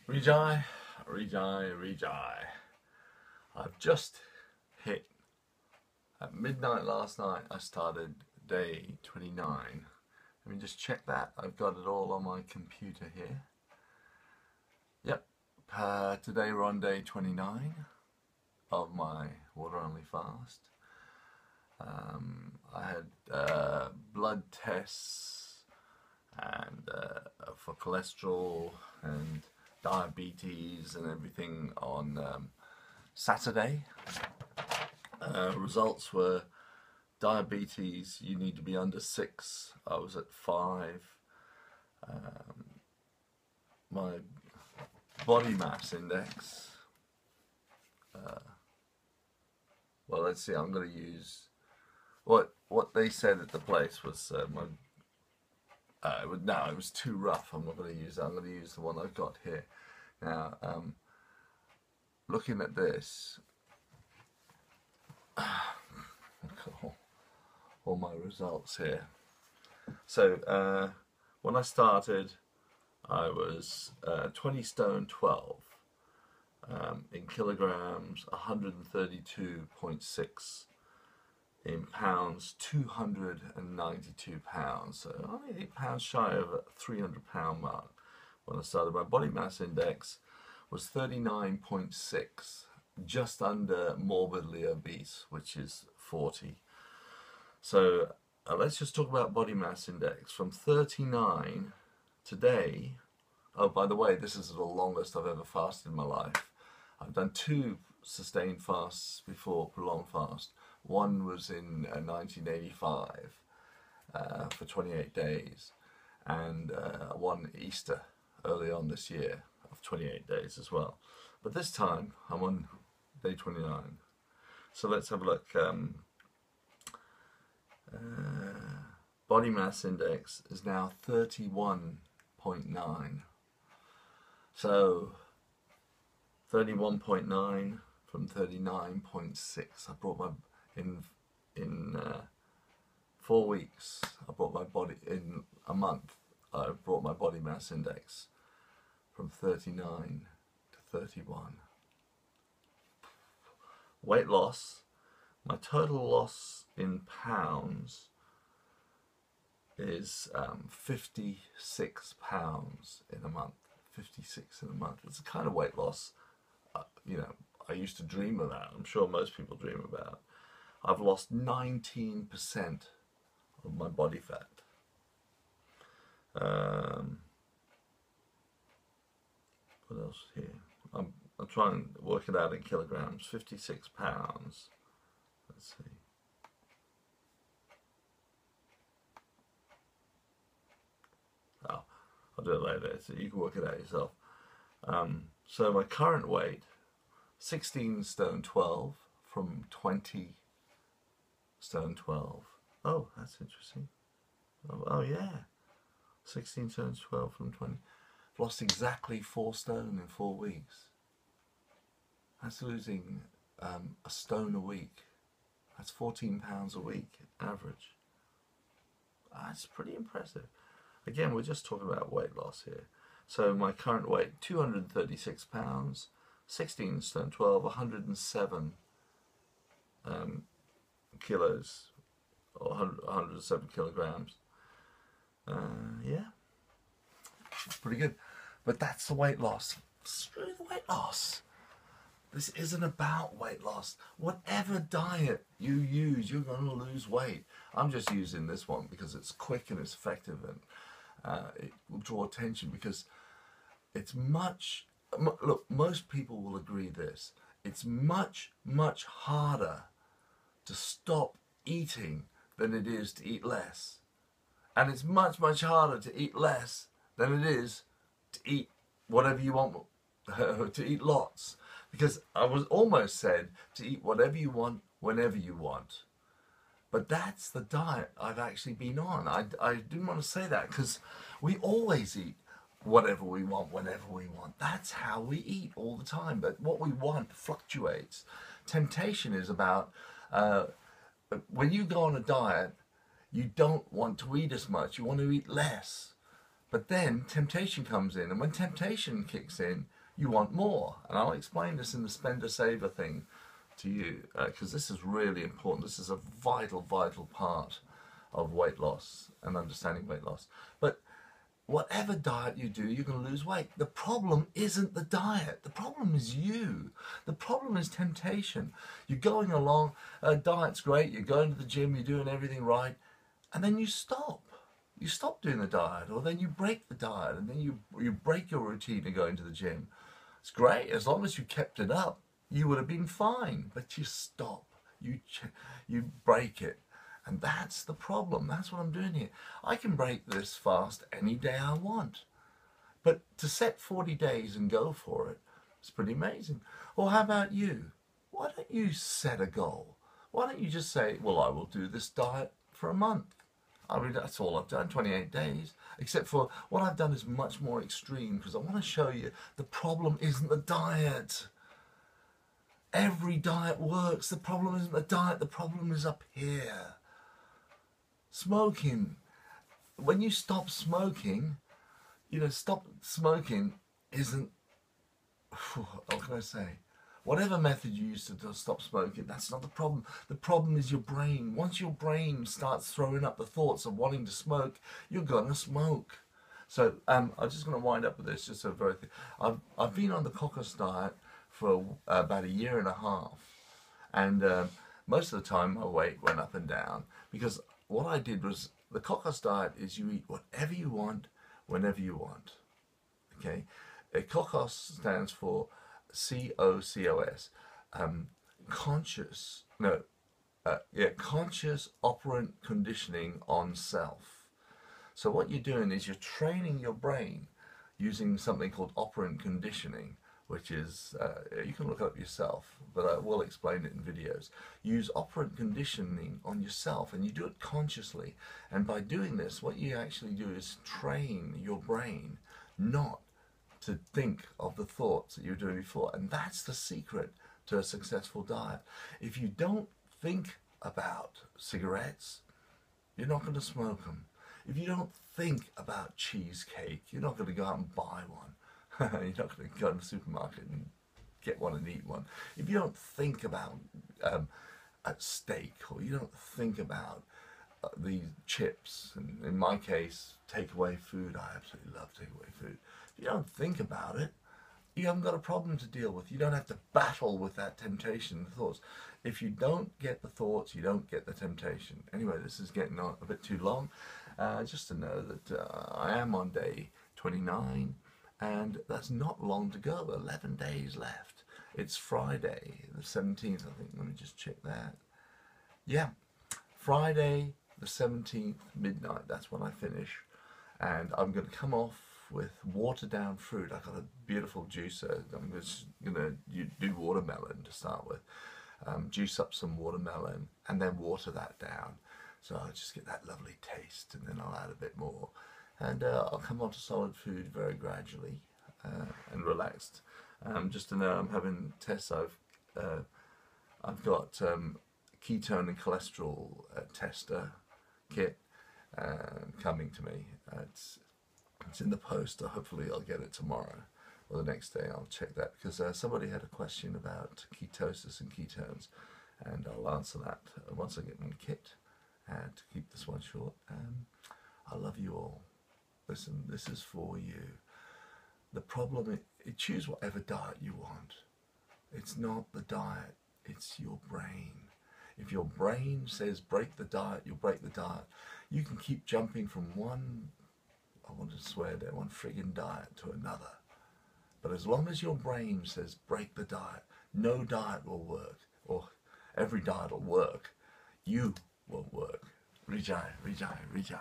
Reejai, Reejai. I've just hit, at midnight last night, I started day 29. Let me just check that. I've got it all on my computer here. Yep, today we're on day 29 of my water-only fast. I had blood tests and for cholesterol and diabetes and everything on Saturday. Results were diabetes, you need to be under 6. I was at 5. My body mass index, well, let's see, I'm going to use what they said at the place was it was too rough. I'm not going to use that. I'm going to use the one I've got here. Now, looking at this, all my results here. So, when I started, I was 20 stone 12, in kilograms 132.6, in pounds 292 pounds, so only 8 pounds shy of a 300 pound mark. When I started, my body mass index was 39.6, just under morbidly obese, which is 40. So let's just talk about body mass index. From 39 today, oh, by the way, this is the longest I've ever fasted in my life. I've done 2 sustained fasts before, prolonged fast. One was in 1985 for 28 days, and one Easter early on this year of 28 days as well. But this time I'm on day 29. So let's have a look. Body mass index is now 31.9. So 31.9 from 39.6. I brought my in 4 weeks. I brought my body in a month. I brought my body mass index from 39 to 31. Weight loss. My total loss in pounds is 56 pounds in a month. 56 in a month. It's a kind of weight loss, I used to dream about. I'm sure most people dream about. I've lost 19% of my body fat. What else here? I'm trying to work it out in kilograms. 56 pounds. Let's see. Oh, I'll do it later, so you can work it out yourself. So my current weight, 16 stone 12 from 20 stone 12. Oh, that's interesting. Oh yeah, 16 stone 12 from 20. I've lost exactly 4 stone in 4 weeks. That's losing a stone a week. That's 14 pounds a week average. That's pretty impressive. Again, we're just talking about weight loss here. So my current weight, 236 pounds, 16 stone 12, 107 kilos, or 107 kilograms. Yeah, it's pretty good. But that's the weight loss. Screw the weight loss. This isn't about weight loss. Whatever diet you use, you're going to lose weight. I'm just using this one because it's quick and it's effective, and it will draw attention because it's look, most people will agree this. It's much, much harder to stop eating than it is to eat less. And it's much, much harder to eat less than it is to eat whatever you want, to eat lots. Because I was almost said to eat whatever you want, whenever you want. But that's the diet I've actually been on. I didn't want to say that because we always eat whatever we want, whenever we want. That's how we eat all the time. But what we want fluctuates. Temptation is about, when you go on a diet, you don't want to eat as much. You want to eat less. But then temptation comes in. And when temptation kicks in, you want more. And I'll explain this in the spender saver thing to you, because this is really important. This is a vital, vital part of weight loss and understanding weight loss. But whatever diet you do, you're going to lose weight. The problem isn't the diet. The problem is you. The problem is temptation. You're going along, diet's great, you're going to the gym, you're doing everything right, and then you stop. You stop doing the diet, or then you break the diet, and then you break your routine of going to the gym. It's great. As long as you kept it up, you would have been fine. But you stop. You break it. And that's the problem. That's what I'm doing here. I can break this fast any day I want. But to set 40 days and go for it, it's pretty amazing. Or how about you? Why don't you set a goal? Why don't you just say, well, I will do this diet for a month. I mean, that's all I've done, 28 days. Except for what I've done is much more extreme, because I want to show you the problem isn't the diet. Every diet works. The problem isn't the diet. The problem is up here. Smoking. When you stop smoking, stop smoking isn't, what can I say? Whatever method you use to stop smoking, that's not the problem. The problem is your brain. Once your brain starts throwing up the thoughts of wanting to smoke, you're going to smoke. So I'm just going to wind up with this, just a very thing. I've been on the Cocos diet for about 1.5 years. And most of the time my weight went up and down, because what I did was, the Cocos diet is you eat whatever you want, whenever you want. Okay? Cocos stands for COCOS, conscious operant conditioning on self. So what you're doing is you're training your brain using something called operant conditioning, which is, you can look it up yourself, but I will explain it in videos. Use operant conditioning on yourself, and you do it consciously. And by doing this, what you actually do is train your brain not to think of the thoughts that you were doing before. And that's the secret to a successful diet. If you don't think about cigarettes, you're not going to smoke them. If you don't think about cheesecake, you're not going to go out and buy one. You're not going to go to the supermarket and get one and eat one. If you don't think about a steak, or you don't think about the chips, and in my case, takeaway food, I absolutely love takeaway food. If you don't think about it, you haven't got a problem to deal with. You don't have to battle with that temptation, the thoughts. If you don't get the thoughts, you don't get the temptation. Anyway, this is getting on a bit too long. Just to know that I am on day 29, and that's not long to go. 11 days left. It's Friday, the 17th, I think. Let me just check that. Yeah, Friday the 17th, midnight. That's when I finish. And I'm going to come off with watered down fruit. I've got a beautiful juicer. I'm just going to do watermelon to start with. Juice up some watermelon and then water that down. So I'll just get that lovely taste, and then I'll add a bit more. And I'll come on to solid food very gradually and relaxed. Just to know, I'm having tests. I've got ketone and cholesterol tester kit coming to me. It's in the post. Hopefully I'll get it tomorrow or the next day. I'll check that, because somebody had a question about ketosis and ketones, and I'll answer that once I get my kit. And to keep this one short, I love you all. Listen, this is for you. The problem is, choose whatever diet you want. It's not the diet, it's your brain. If your brain says break the diet, you'll break the diet. You can keep jumping from one, I want to swear there, one friggin' diet to another. But as long as your brain says break the diet, no diet will work, or every diet will work. You won't work. Reejai, Reejai, Reejai.